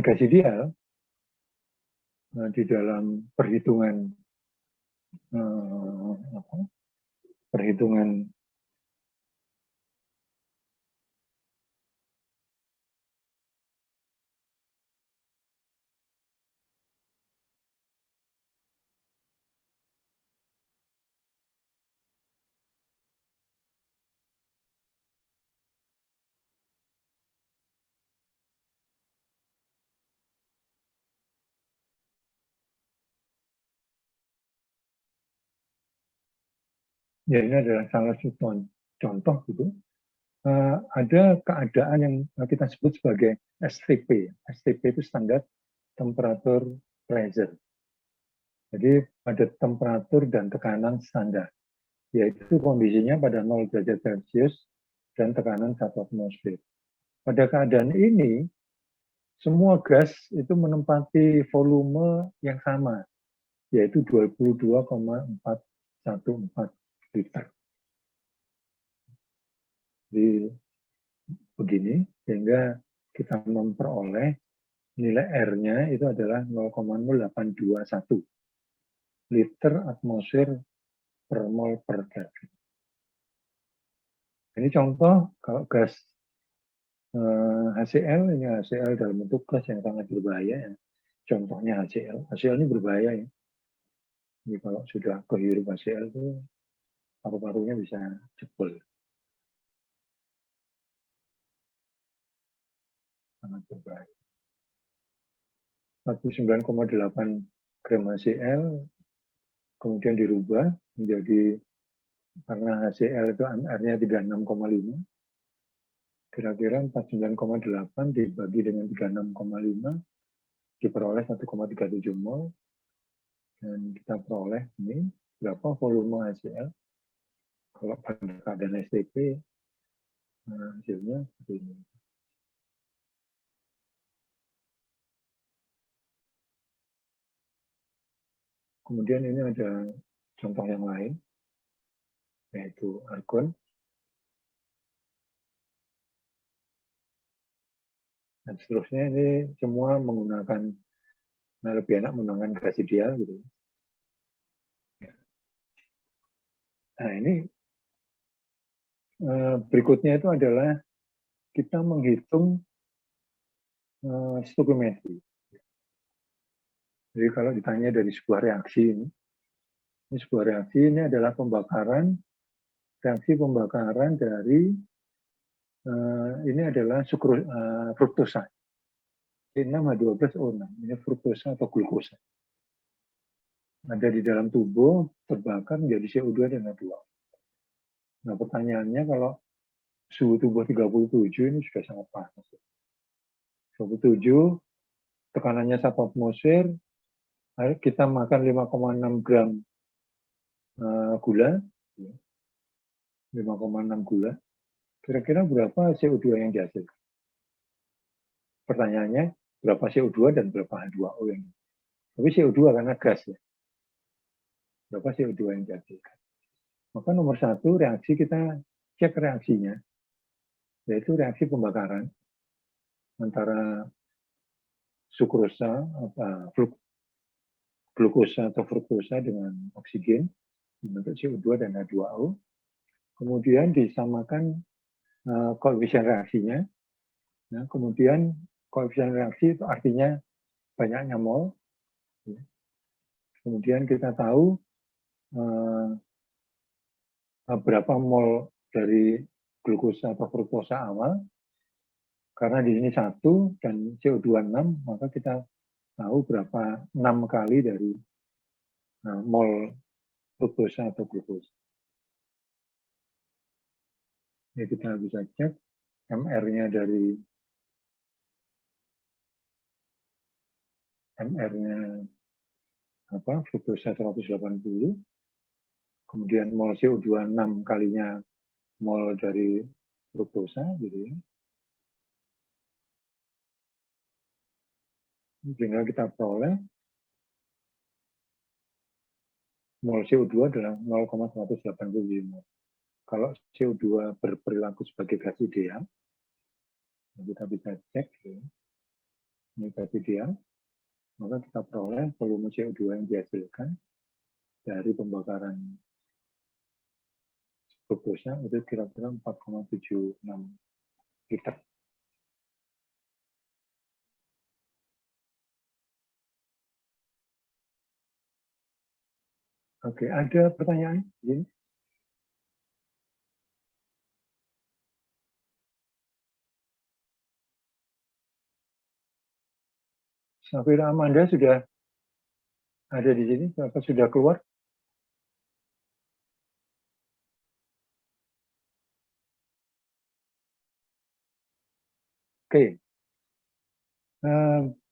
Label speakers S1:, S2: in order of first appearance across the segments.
S1: gas ideal di dalam perhitungan ya ini adalah salah satu contoh gitu. Ada keadaan yang kita sebut sebagai STP. STP itu standar temperature pressure. Jadi ada temperatur dan tekanan standar, yaitu kondisinya pada 0 derajat Celcius dan tekanan 1 atmosfer. Pada keadaan ini, semua gas itu menempati volume yang sama, yaitu 22,414 liter. Jadi begini, sehingga kita memperoleh nilai R-nya itu adalah 0,0821 liter atmosfer per mol per Kelvin. Ini contoh kalau gas HCl, ini HCl dalam bentuk gas yang sangat berbahaya. Ya. Contohnya HCl. HCl ini berbahaya ya. Jadi kalau sudah kehirup HCl itu paru-parunya bisa jebol. Sangat berbahaya. 49,8 gram HCl kemudian dirubah menjadi, karena HCl itu R-nya 36,5, kira-kira 49,8 dibagi dengan 36,5 diperoleh 1,37 mol, dan kita peroleh ini berapa volume HCl. Kalau pada keadaan STP hasilnya seperti ini. Kemudian ini ada contoh yang lain, yaitu argon. Dan seterusnya ini semua menggunakan, lebih enak menggunakan gas ideal gitu. Nah ini berikutnya itu adalah kita menghitung stoichiometri. Jadi kalau ditanya dari sebuah reaksi ini sebuah reaksi ini adalah reaksi pembakaran dari ini adalah fruktosa. C6H12O6, ini fruktosa atau glukosa. Ada di dalam tubuh, terbakar menjadi CO2 dan H2O. Nah pertanyaannya, kalau suhu tubuh 37 ini sudah sangat panas. 37, tekanannya 1 atmosfer, kita makan 5,6 gram gula, 5,6 gula, kira-kira berapa CO2 yang dihasilkan? Pertanyaannya, berapa CO2 dan berapa H2O yang? Tapi CO2 karena gas ya. Berapa CO2 yang dihasilkan? Maka nomor satu, reaksi kita cek reaksinya, yaitu reaksi pembakaran antara sukrosa, glukosa atau fruktosa dengan oksigen membentuk CO2 dan H2O. Kemudian disamakan koefisien reaksinya. Nah, kemudian koefisien reaksi itu artinya banyaknya mol. Kemudian kita tahu berapa mol dari glukosa atau fruktosa awal. Karena di sini 1 dan CO2 6, maka kita tahu berapa 6 kali dari mol fruktosa atau glukosa. Ini kita bisa cek MR-nya dari fruktosa 180, kemudian mol CO2 6 kalinya mol dari fruktosa, gitu ya. Sehingga kita peroleh mol CO2 adalah 0,185. Kalau CO2 berperilaku sebagai gas ideal, kita bisa cek. Ya. ini berarti dia, maka kita peroleh volume CO2 yang dihasilkan dari pembakaran glukosa itu kira-kira 4,76 liter. Oke, ada pertanyaan? Ini? Safira Amanda sudah ada di sini? Apa sudah keluar? Oke.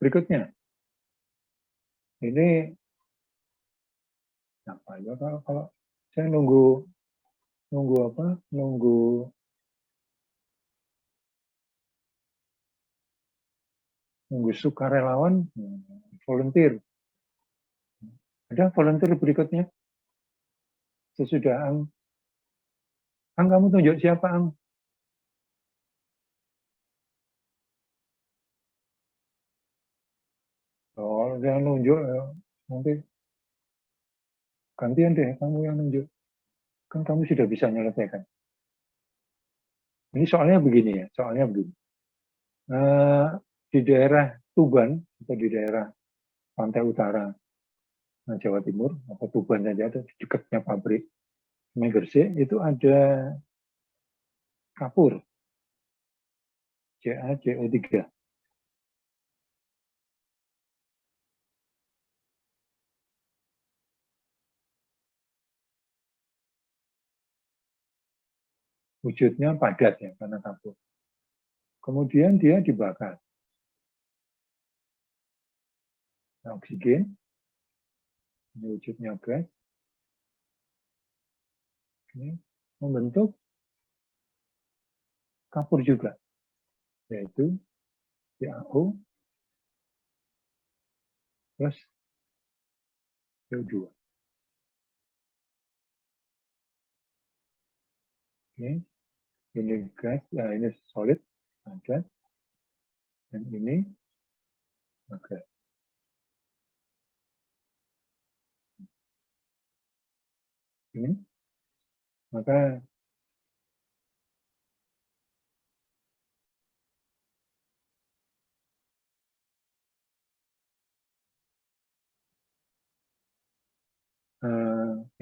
S1: Berikutnya. Ini apa ya? Kalau saya nunggu apa? Nunggu sukarelawan, volunteer. Ada volunteer berikutnya? Sesudah Ang. Ang, kamu tunjuk siapa, Ang? Oh, jangan nunjuk ya. Nanti gantian deh, kamu yang nunjuk. Kan kamu sudah bisa menyelesaikan. Ini soalnya begini ya, soalnya begini. Di daerah Tuban, atau di daerah pantai utara Jawa Timur, atau Tuban saja, ada di dekatnya pabrik semen Gresik, itu ada kapur, CaCO3. Wujudnya padat ya, karena kapur. Kemudian dia dibakar. Nah, oksigen, ini wujudnya gas, ini membentuk kapur juga, yaitu CaO plus CO2. Ini gas, ya ini solid, gas, dan ini gas. Ini, maka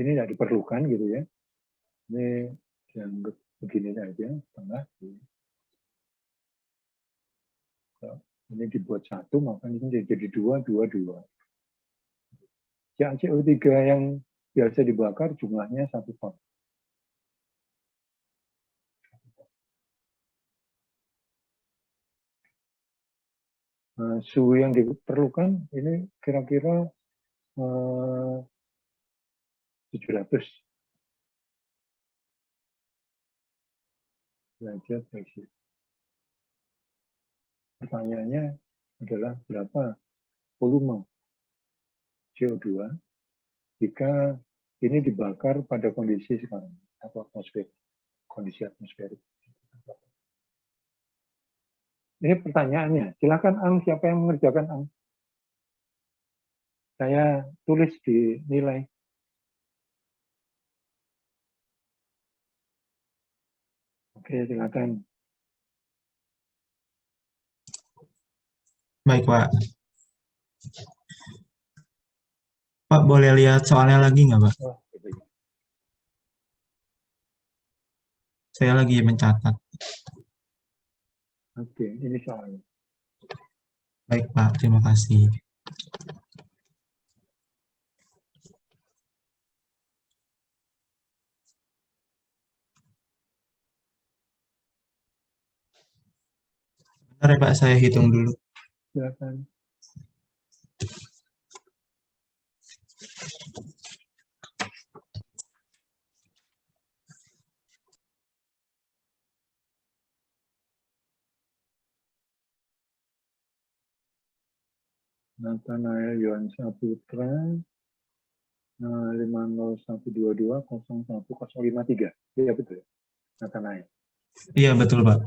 S1: ini tidak diperlukan gitu ya. Ini dianggap begini saja, setengah. Ini dibuat satu, maka ini jadi dua. CaCO3 yang biasa dibakar jumlahnya 1 ton. Suhu yang diperlukan ini kira-kira 700 derajat Celcius. Pertanyaannya adalah berapa volume CO2 jika ini dibakar pada kondisi sekarang atau atmosfer, kondisi atmosferik. Ini pertanyaannya. Silakan Ang, siapa yang mengerjakan Ang? Saya tulis di nilai. Oke, silakan.
S2: Baik, Pak. Pak, boleh lihat soalnya lagi nggak, Pak?
S1: Oh, gitu ya.
S2: Saya lagi mencatat.
S1: Oke, ini soalnya.
S2: Baik, Pak. Terima kasih. Bentar ya, Pak. Saya hitung dulu.
S1: Silakan. Nathanael Yohan Saputra 50122 Iya betul ya, Nathanael.
S2: Iya, betul, Pak.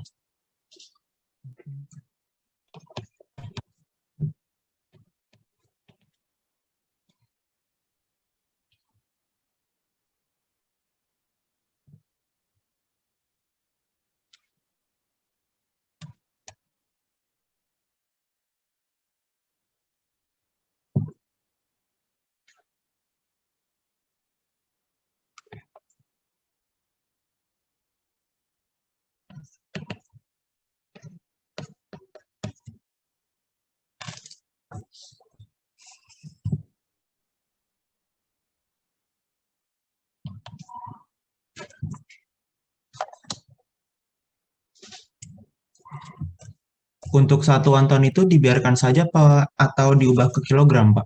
S2: Untuk satuan ton itu dibiarkan saja Pak atau diubah ke kilogram Pak?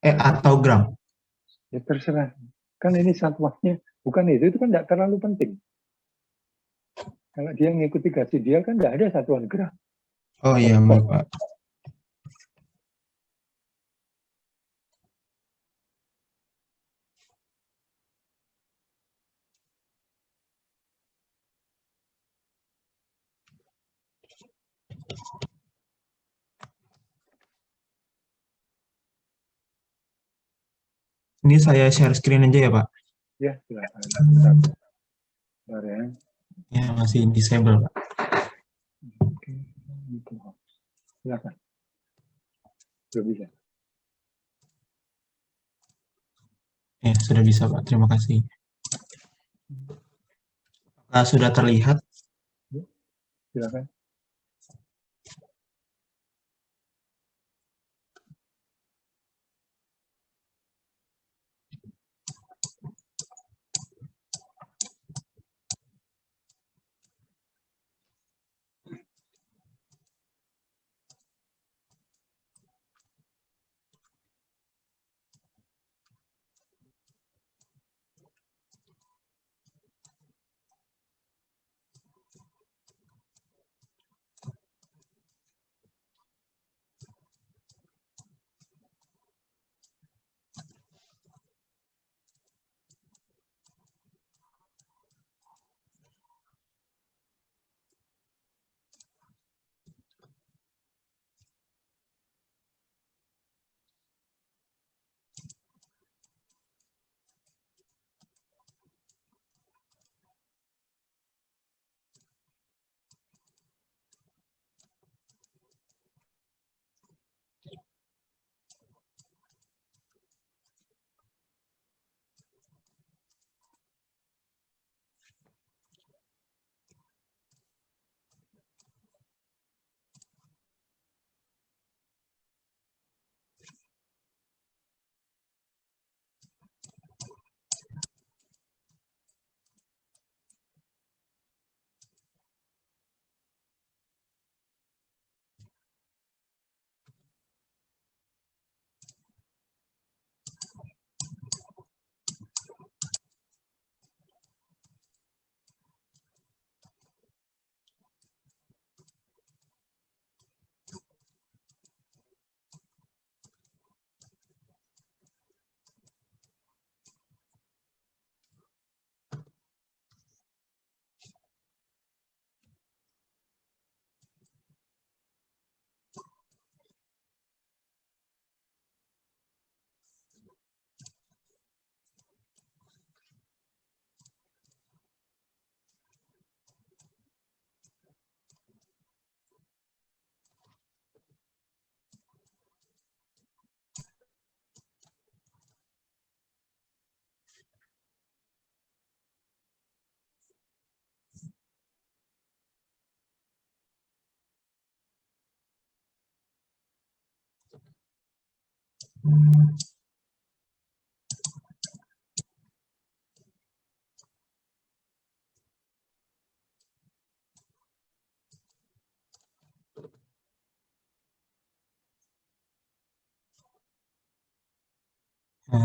S2: Atau gram?
S1: Ya terserah. Kan ini satuannya bukan itu kan tidak terlalu penting. Kalau dia mengikuti gaji dia kan tidak ada satuan gram
S2: Oh
S1: atau
S2: iya
S1: ton.
S2: baik Pak. Ini saya share screen aja ya Pak.
S1: Ya silakan. Bentar, bentar ya.
S2: Ya masih disable Pak.
S1: Oke, itu. Silakan. Belum bisa.
S2: Ya sudah bisa Pak. Terima kasih. Sudah terlihat.
S1: Ya, silakan.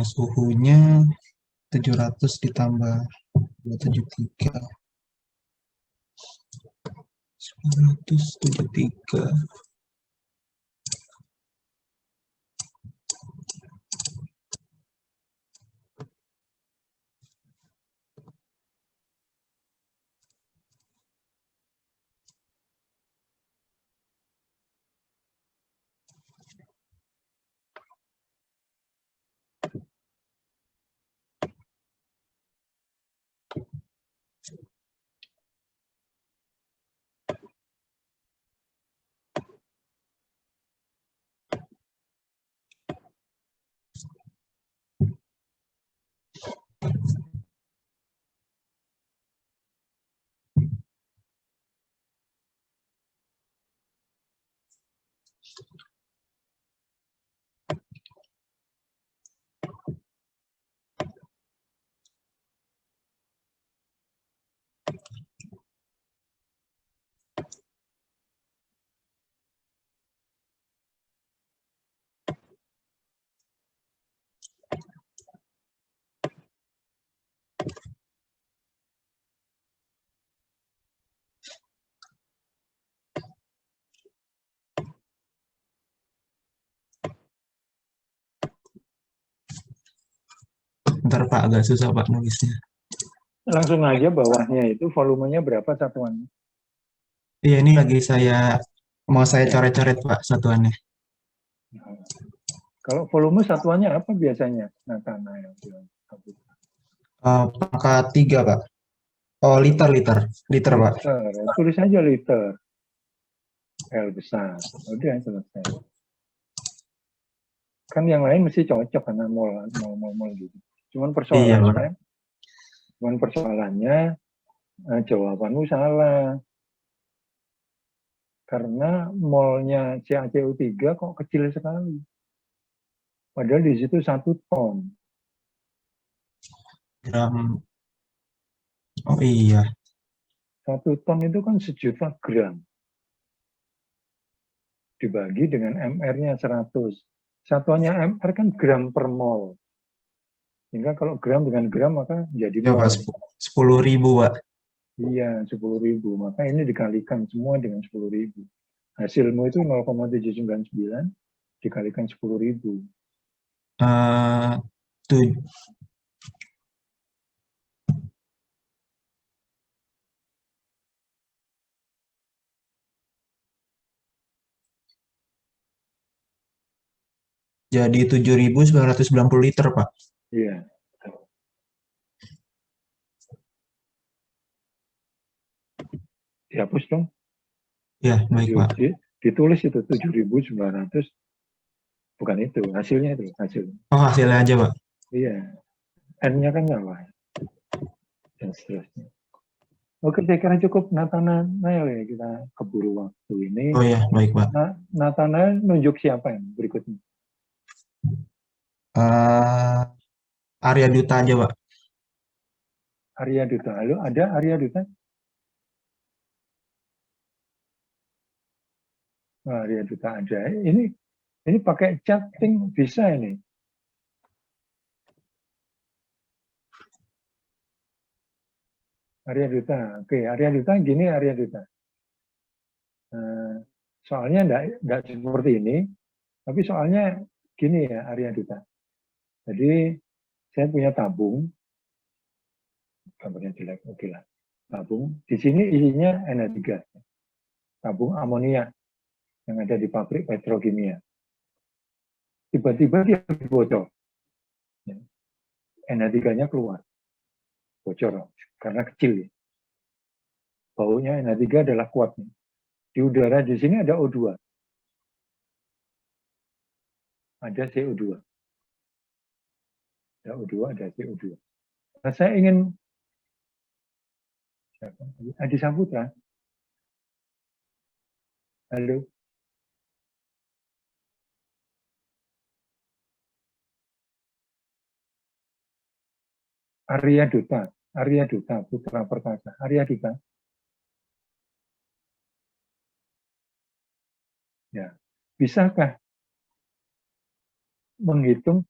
S2: Suhunya 700 ditambah 273. 973. Ntar Pak, agak susah Pak nulisnya.
S1: Langsung aja bawahnya itu volumenya berapa satuannya?
S2: Iya, ini lagi mau saya
S1: Ya.
S2: coret-coret Pak satuannya.
S1: Nah, kalau volume satuannya apa biasanya? Nah, tanah yang bilang.
S2: Pangkat 3 Pak. Oh, liter Pak.
S1: Liter, ya, tulis aja liter. L besar. Udah selesai. Kan yang lain mesti cocok karena mol gitu. Cuman
S2: Iya Pak.
S1: persoalannya jawabanmu salah. Karena molnya CaCO3 kok kecil sekali. Padahal di situ 1 ton.
S2: Gram. Oh iya.
S1: 1 ton itu kan 1.000.000 gram. Dibagi dengan MR-nya 100. Satuannya MR kan gram per mol. Sehingga kalau gram dengan gram maka jadi
S2: Ya Pak,
S1: mol.
S2: 10.000 Pak.
S1: Iya, 10.000. Maka ini dikalikan semua dengan 10.000. Hasilmu itu 0,799 dikalikan 10.000.
S2: Eh, tu- jadi 7.990 liter Pak.
S1: Iya. Dihapus dong.
S2: Ya, baik Pak.
S1: Ditulis itu 7.900. Bukan itu, hasilnya itu. Hasilnya.
S2: Oh, hasilnya aja Pak.
S1: Iya. N-nya kan salah. Dan seterusnya. Oke, saya kira cukup Nathanael ya, kita keburu waktu ini.
S2: Oh ya, baik Pak.
S1: Nathanael nunjuk siapa yang berikutnya?
S2: Arya Duta aja Pak.
S1: Arya Duta. Halo, ada Arya Duta? Oh, Arya Duta ada. Ini pakai chatting bisa ini. Arya Duta. Oke, Arya Duta gini Arya Duta. Soalnya enggak seperti ini, tapi soalnya gini ya Arya Duta. Jadi saya punya tabung, gambarnya jelek, oke lah. Tabung, di sini isinya NH3, tabung amonia yang ada di pabrik petrokimia. Tiba-tiba dia bocor. NH3-nya keluar. Bocor, karena kecil. Baunya NH3 adalah kuat. Di udara di sini ada O2. Ada CO2. Ada O2, ada CO2. Nah, saya ingin Adi Saputra. Halo. Arya Duta, Putra Perkasa. Arya Duta. Ya. Bisakah menghitung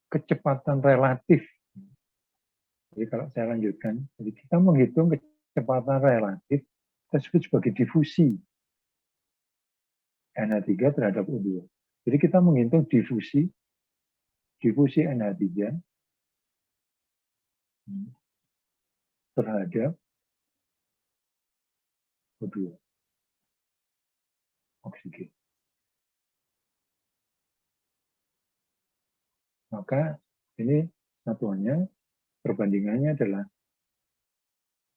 S1: kecepatan relatif? Jadi kalau saya lanjutkan, jadi kita menghitung kecepatan relatif, kita sebut sebagai difusi NH3 terhadap O2. Jadi kita menghitung difusi NH3 terhadap O2, oksigen. Maka ini satuannya, perbandingannya adalah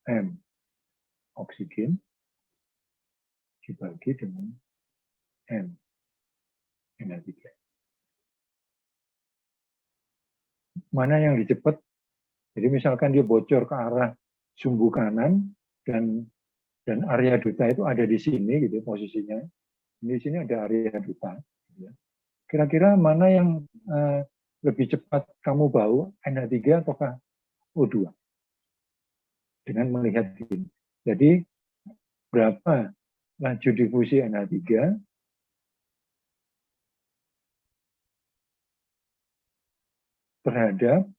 S1: M oksigen dibagi dengan M NH3. Mana yang dicepat? Jadi misalkan dia bocor ke arah sumbu kanan dan Arya Duta itu ada di sini gitu posisinya. Di sini ada Arya Duta. Kira-kira mana yang lebih cepat kamu bau, NH3 ataukah O2? Dengan melihat ini. Jadi berapa laju difusi NH3 terhadap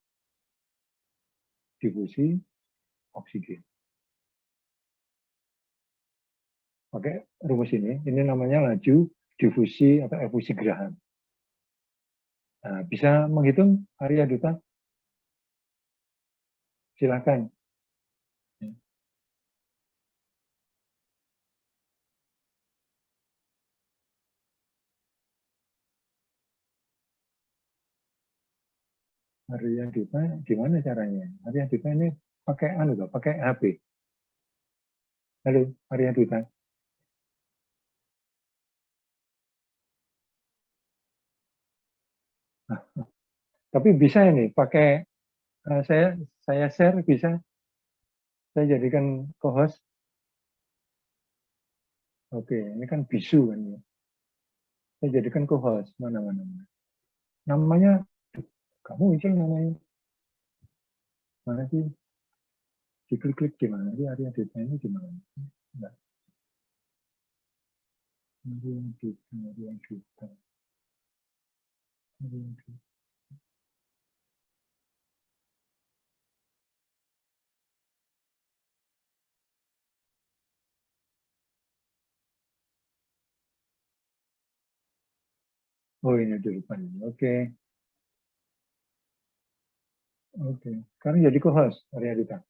S1: difusi oksigen. Pakai rumus ini namanya laju difusi atau efusi Graham. Nah, bisa menghitung Arya Duta? Silakan. Arya Dita, gimana caranya? Arya Dita ini pakai anu loh, pakai HP. Halo, Arya Dita. Nah, tapi bisa ini pakai saya share bisa saya jadikan co-host. Oke, ini kan bisu kan ya. Saya jadikan co-host mana-mana. Namanya kamu muncul namanya mana sih? Diklik-klik gimana sih Arya Dita ini gimana? Enggak, Arya Dita, Arya Dita, Arya Dita. Oh ini di depan. Oke, oke. Sekarang jadi co-host Arya Dita.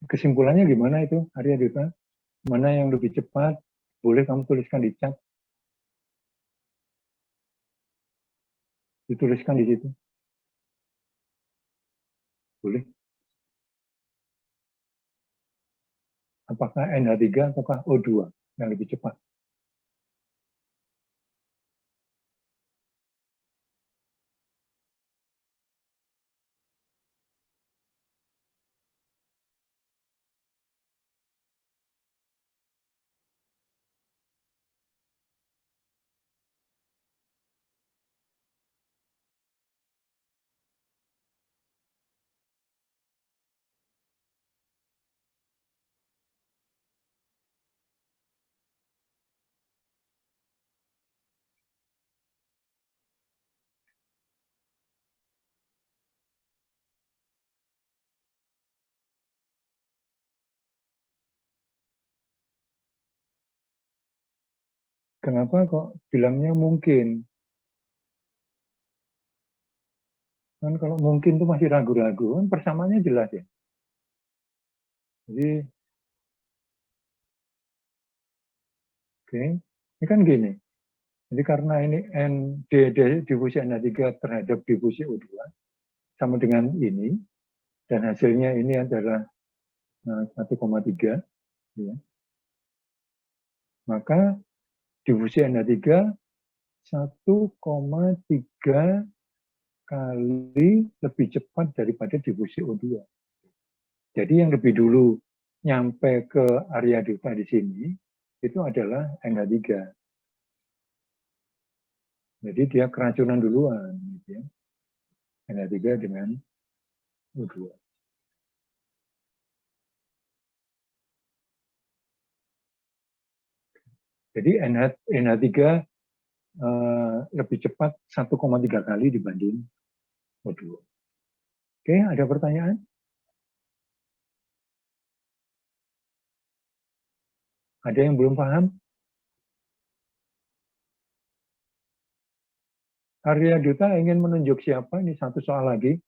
S1: Kesimpulannya gimana itu Arya Dita? Mana yang lebih cepat? Boleh kamu tuliskan di chat, dituliskan di situ. Boleh. Apakah NH3 ataukah O2 yang lebih cepat? Kenapa kok bilangnya mungkin? Kan kalau mungkin itu masih ragu-ragu, kan persamaannya jelas ya. Jadi, oke, ini kan gini. Jadi karena ini difusi NH3 terhadap difusi O2 sama dengan ini, dan hasilnya ini adalah 1,3, ya. Maka difusi NH3 1,3 kali lebih cepat daripada difusi O2. Jadi yang lebih dulu nyampe ke area duta di sini, itu adalah NH3. Jadi dia keracunan duluan, gitu ya. NH3 dengan O2. Jadi NH3 lebih cepat 1,3 kali dibanding O2. Oke, ada pertanyaan? Ada yang belum paham? Arya Duta ingin menunjuk siapa? Ini satu soal lagi.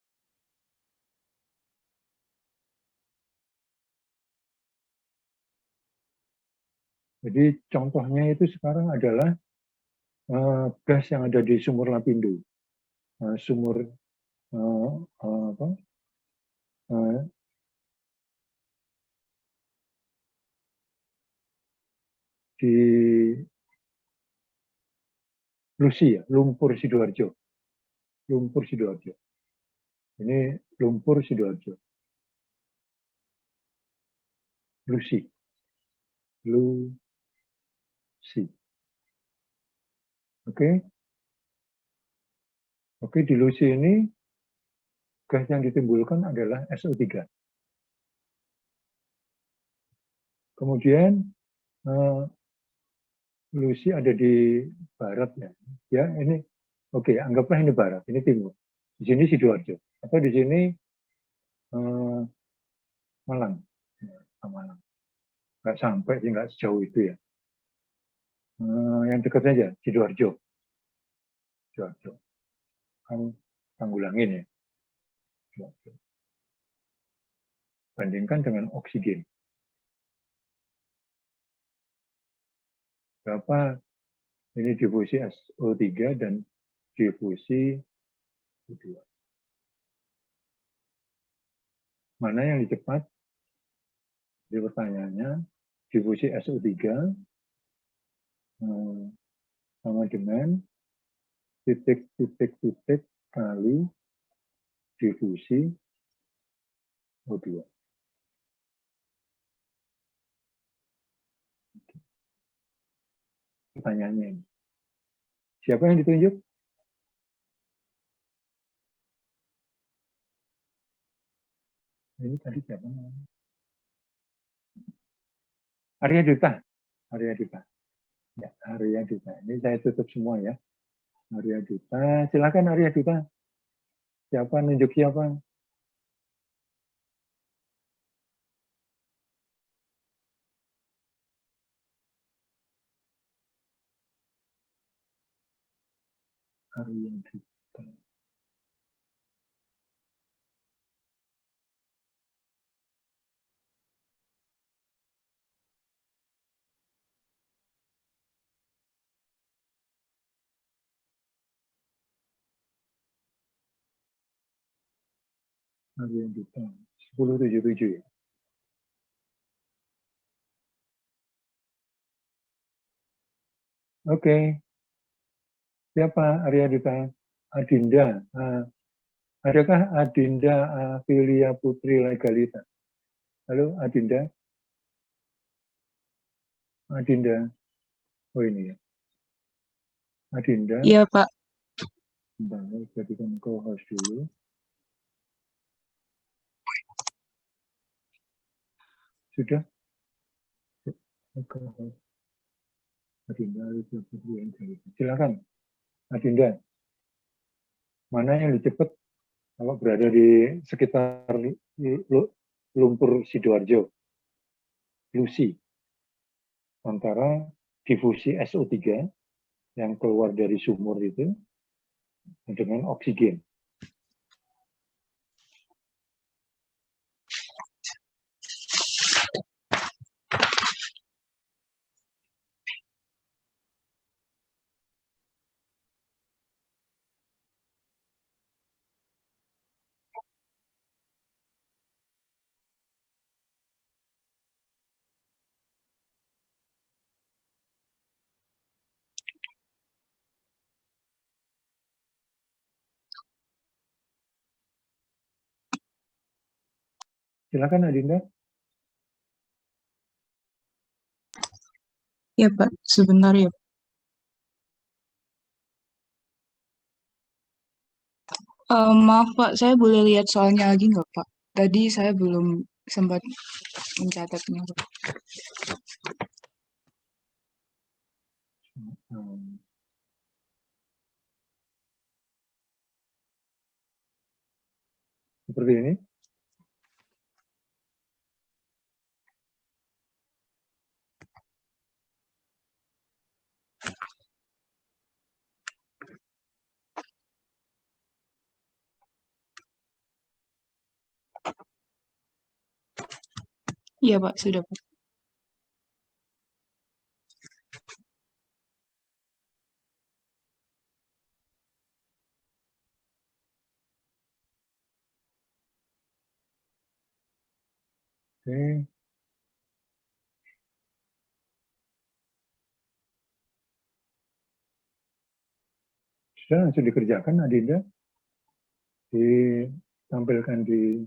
S1: Jadi contohnya itu sekarang adalah gas yang ada di sumur Lapindo. Sumur di Lusi ya, Lumpur Sidoarjo. Lumpur Sidoarjo. Ini Lumpur Sidoarjo. Lusi. Lusi. Oke. Oke, di Lusi ini gas yang ditimbulkan adalah SO3. Kemudian Lusi ada di barat ya. Ya, ini oke, anggaplah ini barat, ini timur. Di sini Sidoarjo atau di sini Malang. Malang. Nggak sampai sih, nggak sejauh itu ya. Yang dekat saja, Sidoarjo. Sidoarjo. Kan tanggulangin ya. Sidoarjo. Bandingkan dengan oksigen. Berapa ini difusi SO3 dan difusi O2. Mana yang lebih cepat? Jadi pertanyaannya, difusi SO3 sama dengan titik kali difusi O2. Pertanyaannya ini. Siapa yang ditunjuk? Ini tadi siapa namanya? Arya Duta. Arya Duta. Ya, Arya Duta. Ini saya tutup semua ya. Arya Duta. Silakan Arya Duta. Siapa nunjuk siapa? Arya Duta. Arya Duta. 1077 ya. Oke. Siapa Arya Duta? Adinda. Adakah Adinda Afilia Putri Legalita? Halo Adinda? Adinda. Oh ini ya. Adinda.
S3: Iya, Pak.
S1: Baik, jadikan co-host dulu. Sudah? Adinda, silakan. Adinda, mana yang lebih cepat kalau berada di sekitar Lumpur Sidoarjo, Lusi, antara difusi SO3 yang keluar dari sumur itu dengan oksigen. Silakan Adinda.
S3: Ya Pak, sebentar ya. Maaf Pak, saya boleh lihat soalnya lagi nggak Pak? Tadi saya belum sempat mencatatnya. Pak.
S1: Seperti ini.
S3: Iya Pak, sudah Pak.
S1: Oke. Sudah langsung dikerjakan Adinda. Ditampilkan di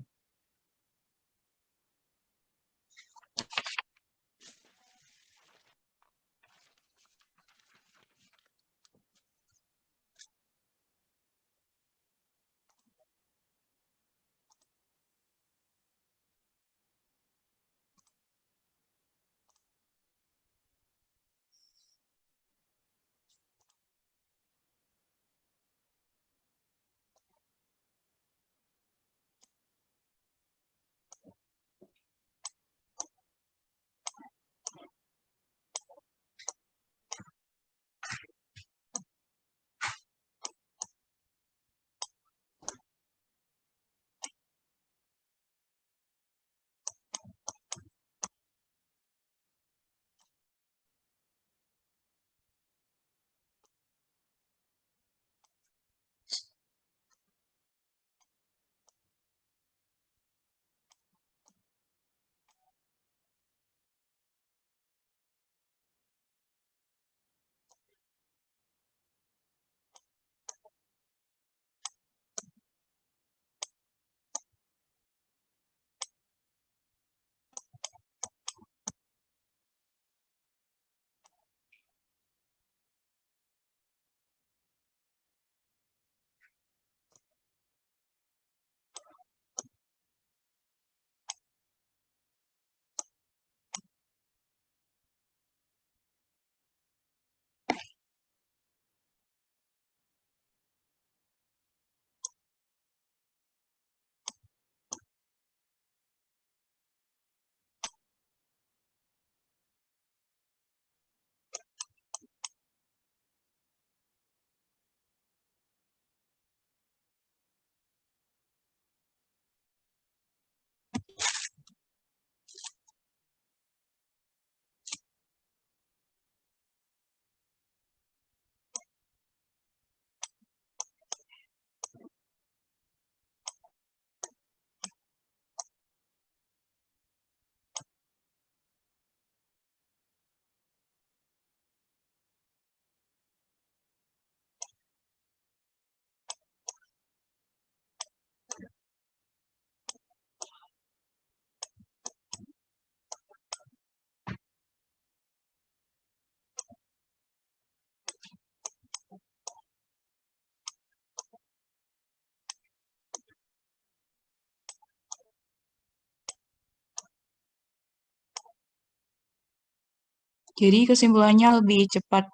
S3: Jadi kesimpulannya lebih cepat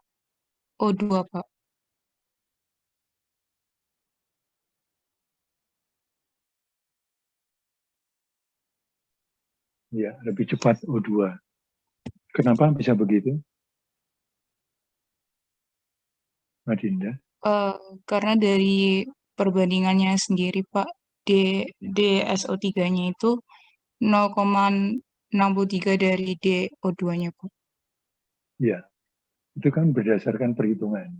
S3: O2 Pak.
S1: ya lebih cepat O2. Kenapa bisa begitu? Adinda?
S3: Karena dari perbandingannya sendiri, Pak, DSO3-nya itu 0,63 dari DO2-nya, Pak.
S1: Ya, itu kan berdasarkan perhitungan.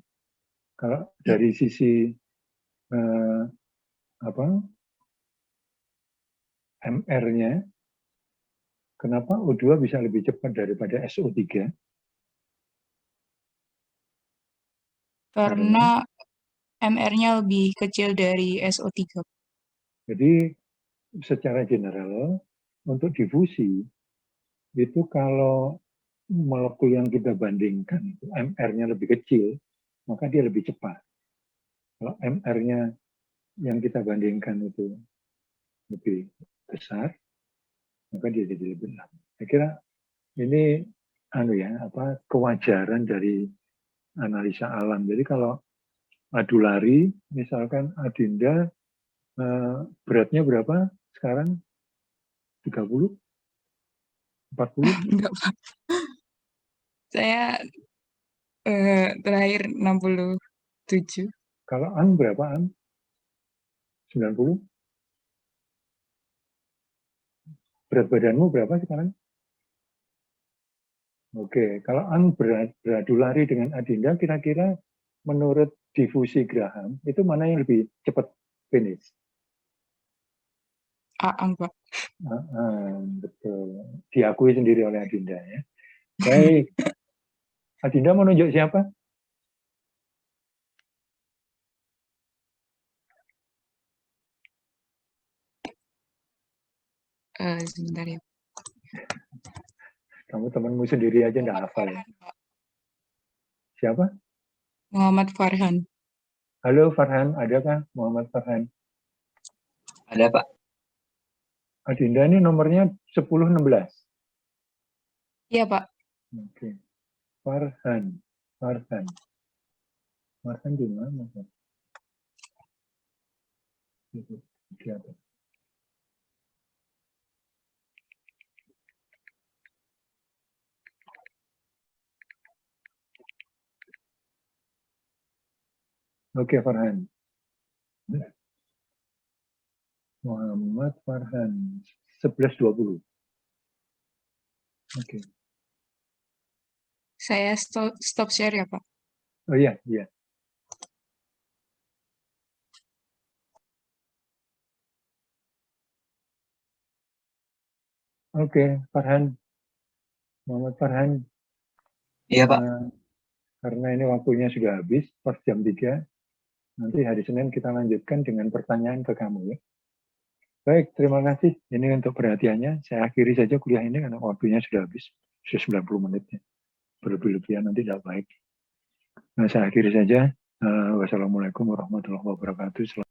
S1: Kalau
S3: Ya.
S1: dari sisi MR-nya, kenapa O2 bisa lebih cepat daripada SO3?
S3: Karena MR-nya lebih kecil dari SO3.
S1: Jadi secara general untuk difusi itu kalau molekul yang kita bandingkan itu MR-nya lebih kecil, maka dia lebih cepat. Kalau MR-nya yang kita bandingkan itu lebih besar, maka dia jadi lebih lambat. Saya kira ini kewajaran dari analisa alam. Jadi kalau adu lari, misalkan Adinda beratnya berapa sekarang? 30? 40?
S3: Enggak, Pak. Saya terakhir 67.
S1: Kalau An berapa An? 90? Berat badanmu berapa sekarang? Oke, kalau An beradu lari dengan Adinda, kira-kira menurut difusi Graham, itu mana yang lebih cepat finish?
S3: Aang, Pak.
S1: Betul. Diakui sendiri oleh Adinda ya. Baik. Adinda mau nunjuk siapa?
S3: Sebentar ya.
S1: Kamu temanmu sendiri aja enggak
S3: Muhammad
S1: hafal.
S3: Farhan, Pak.
S1: Siapa?
S3: Muhammad Farhan.
S1: Halo Farhan, adakah Muhammad Farhan?
S4: Ada, Pak.
S1: Adinda ini nomornya 1016.
S3: Iya, Pak.
S1: Oke. Farhan di mana? Siapa? Oke, Farhan. Muhammad Farhan 1120. Oke.
S3: Saya stop share ya, Pak.
S1: Oh iya. Oke, Farhan. Muhammad Farhan.
S4: Iya, Pak.
S1: Karena ini waktunya sudah habis, pas jam 3. Nanti hari Senin kita lanjutkan dengan pertanyaan ke kamu ya. Baik, terima kasih. Ini untuk perhatiannya. Saya akhiri saja kuliah ini karena waktunya sudah habis. Sudah 90 menitnya. Berlebih-lebihan nanti tidak baik. Nah, saya akhiri saja. Wassalamualaikum warahmatullahi wabarakatuh.